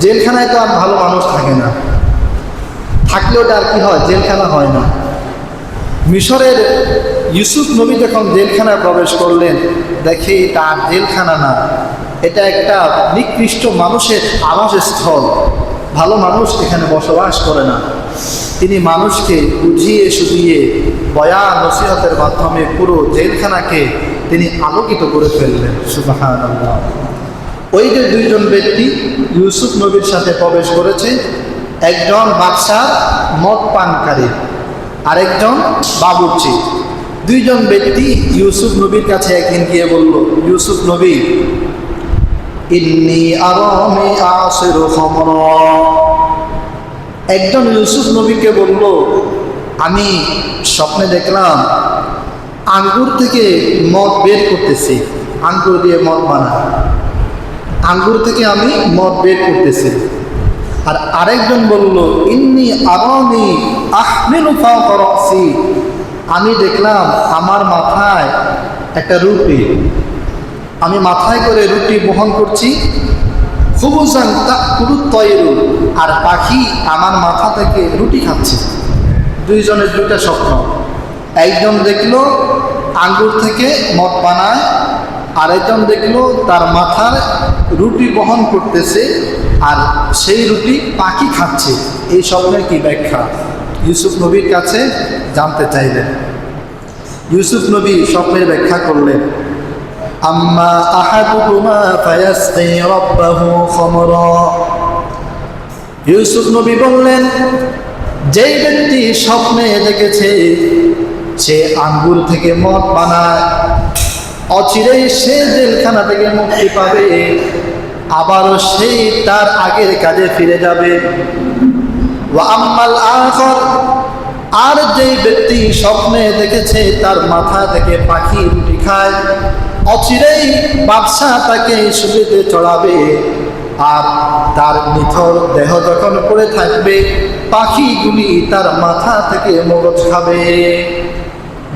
জেলখানায় তো আর ভালো মানুষ থাকে না, থাকলেও ওটা আর কি হয়, জেলখানা হয় না। মিশরের ইউসুফ নবী যখন জেলখানায় প্রবেশ করলেন, দেখে এটা আর জেলখানা না, এটা একটা নিকৃষ্ট মানুষের আবাসস্থল, ভালো মানুষ এখানে বসবাস করে না। তিনি মানুষকে বুঝিয়ে সুঝিয়ে বয়ান নসিহতের মাধ্যমে পুরো জেলখানাকে তিনি আলোকিত করে ফেললেন। সুবহানাল্লাহ। ওই যে দুইজন ব্যক্তি ইউসুফ নবীর সাথে প্রবেশ করেছে, একজন বাদশার মদ পানকারী, আরেকজন বাবুর্চি। দুইজন ব্যক্তি ইউসুফ নবীর কাছে একদিন গিয়ে বলল, ইউসুফ নবী, ইন্নী আরানি আসিরু খামরা। একজন ইউসুফ নবীকে বলল, আমি স্বপ্নে দেখলাম আঙ্গুর থেকে মদ বের করতেছি, আঙ্গুর দিয়ে মদ বানায়, আঙ্গুর থেকে আমি মদ বের করতেছি। আর আরেকজন বলল, ইন্নী আরানি আহমিলু ফাওকা রাসি, আমি দেখলাম আমার মাথায় একটা রুটি, আমি মাথায় করে রুটি বহন করছি, খুবুজান তাকুলুত তায়রু, আর পাখি আমার মাথা থেকে রুটি খাচ্ছে। দুইজনের দুইটা স্বপ্ন। একজন দেখলো আঙ্গুর থেকে মদ বানায়, আরেকজন দেখলো তার মাথার রুটি বহন করতেছে আর সেই রুটি পাখি খাচ্ছে। এই স্বপ্নের কি ব্যাখ্যা ইউসুফ নবীর কাছে জানতে চাইলেন। ইউসুফ নবী স্বপ্নের ব্যাখ্যা করলেন, আম্মা আহাদুকুমা ফায়াসকি রাব্বাহু খামরা। ইউসুফ নবী বললেন, যেই ব্যক্তি স্বপ্নে দেখেছে সে আঙ্গুর থেকে মদ বানায়, অচিরেই সে জেলখানা থেকে মুক্তি পাবে, আবারও সেই তার আগের কাজে ফিরে যাবে। ওয়া আম্মাল আখর, আর যেই ব্যক্তি স্বপ্নে দেখেছে তার মাথা থেকে পাখি রুটি খায়, অচিরেই বাদশা তাকে সুবিধে চড়াবে, আর তার নিথর দেহ যখন পড়ে থাকবে পাখিগুলি তার মাথা থেকে মগজ খাবে।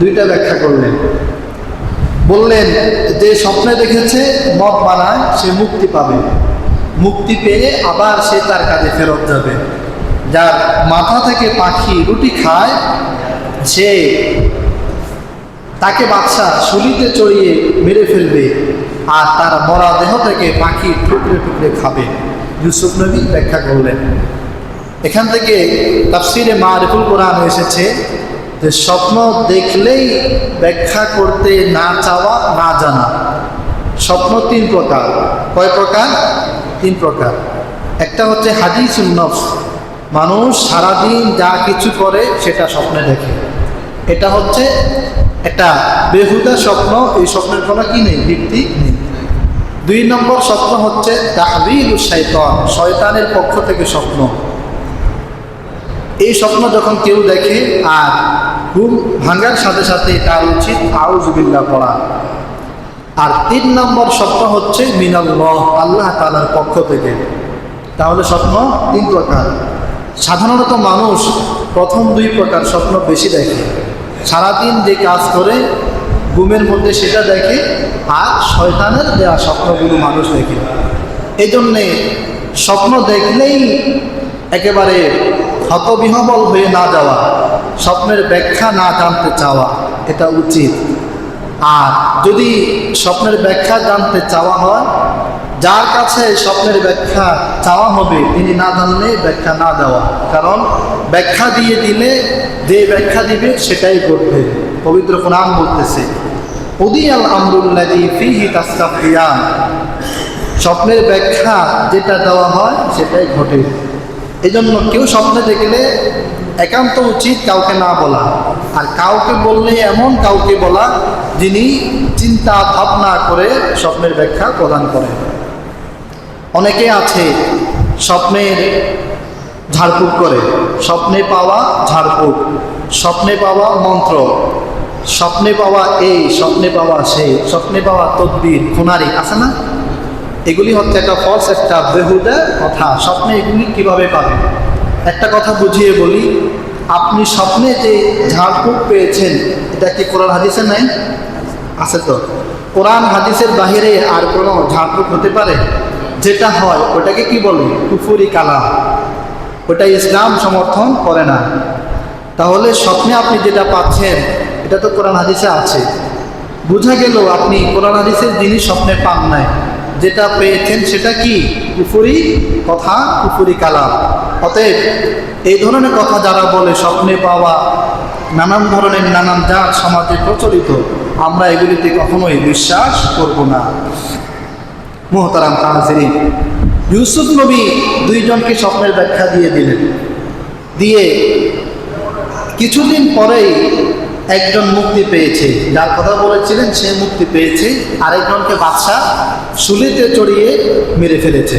দুইটা ব্যাখ্যা করলেন। বললেন, যে স্বপ্নে দেখেছে মদ বানায় সে মুক্তি পাবে, মুক্তি পেয়ে আবার সে তার কাজে ফেরত যাবে। যার মাথা থেকে পাখি রুটি খায় সে তাকে বাদশা শুলিতে চড়িয়ে মেরে ফেলবে, আর তার মরা দেহ থেকে পাখি টুকরে টুকরে খাবে। ইউসুফ নবী ব্যাখ্যা করলেন। এখান থেকে তাফসিরে মারিফুল কোরআন এসেছে যে স্বপ্ন দেখলেই ব্যাখ্যা করতে না চাওয়া, না জানা। স্বপ্ন তিন প্রকার। কয় প্রকার? তিন প্রকার। একটা হচ্ছে হাদিসুন নফস, মানুষ সারাদিন যা কিছু করে সেটা স্বপ্নে দেখে, এটা হচ্ছে একটা বেহুদা স্বপ্ন, এই স্বপ্নের কোনো কি নেই, ভিত্তি নেই। দুই নম্বর স্বপ্ন হচ্ছে তাহবিলুশ শাইতান, শয়তানের পক্ষ থেকে স্বপ্ন। এই স্বপ্ন যখন কেউ দেখে আর ঘুম ভাঙার সাথে সাথে তার উচিত আউযুবিল্লাহ পড়া। আর তিন নম্বর স্বপ্ন হচ্ছে মিনাল্লাহ, আল্লাহ তাআলার পক্ষ থেকে। তাহলে স্বপ্ন তিন প্রকার। সাধারণত মানুষ প্রথম দুই প্রকার স্বপ্ন বেশি দেখে, সারাদিন যে কাজ করে ঘুমের মধ্যে সেটা দেখে, আর শয়তানের দেওয়া স্বপ্নগুলো মানুষ দেখে। এই জন্যে স্বপ্ন দেখলেই একেবারে হতবিহ্বল হয়ে না যাওয়া, স্বপ্নের ব্যাখ্যা না জানতে চাওয়া, এটা উচিত। আর যদি স্বপ্নের ব্যাখ্যা জানতে চাওয়া হয়, যার কাছে স্বপ্নের ব্যাখ্যা চাওয়া হবে তিনি না জানলে ব্যাখ্যা না দেওয়া, কারণ ব্যাখ্যা দিয়ে দিলে যে ব্যাখ্যা দিবে সেটাই করবে। পবিত্র কোরআন বলতেছে, উদিয়াল আমরুল্লাযী ফীহি তাস্তাফিয়ান, স্বপ্নের ব্যাখ্যা যেটা দেওয়া হয় সেটাই ঘটে। এই জন্য কেউ স্বপ্নে দেখলে একান্ত উচিত কাউকে না বলা, আর কাউকে বললে এমন কাউকে বলা যিনি চিন্তা ভাবনা করে স্বপ্নের ব্যাখ্যা প্রদান করেন। অনেকে আছে স্বপ্নের ঝাড়ফুঁক করে, স্বপ্নে পাওয়া ঝাড়ফুঁক, স্বপ্নে পাওয়া মন্ত্র, স্বপ্নে পাওয়া এই, স্বপ্নে পাওয়া সেই, স্বপ্নে পাওয়া তদবির, খুনারি আছে না? এগুলি হচ্ছে একটা ফলস, একটা বেহুদা কথা। স্বপ্নে এগুলি কিভাবে পাবেন? একটা কথা বুঝিয়ে বলি, আপনি স্বপ্নে যে ঝাড়ফুঁক পেয়েছেন এটা কি কোরআন হাদিসে নাই? আছে তো। কোরআন হাদিসের বাহিরে আর কোনো ঝাড়ফুঁক হতে পারে? যেটা হয় ওটাকে কি বলে? কুফরি কালাম। ওটা ইসলাম সমর্থন করে না। তাহলে স্বপ্নে আপনি যেটা পাচ্ছেন এটা তো কোরআন হাদিসে আছে। বোঝা গেল আপনি কোরআন হাদিসের জিনিস স্বপ্নে পান নাই, যেটা পেয়েছেন সেটা কি? কুফরি কথা, কুফরি কালাম। অতএব এই ধরনের কথা যারা বলে স্বপ্নে পাওয়া নানান ধরনের নানান জাত সমাজে প্রচলিত, আমরা এগুলিতে কখনোই বিশ্বাস করব না। মুহতারাম হাজিরিন, ইউসুফ নবী দুইজনকে স্বপ্নের ব্যাখ্যা দিয়ে দিলেন। দিয়ে কিছুদিন পরেই একজন মুক্তি পেয়েছে, যার কথা বলেছিলেন সে মুক্তি পেয়েছে, আরেকজনকে বাদশা শুলিতে চড়িয়ে মেরে ফেলেছে।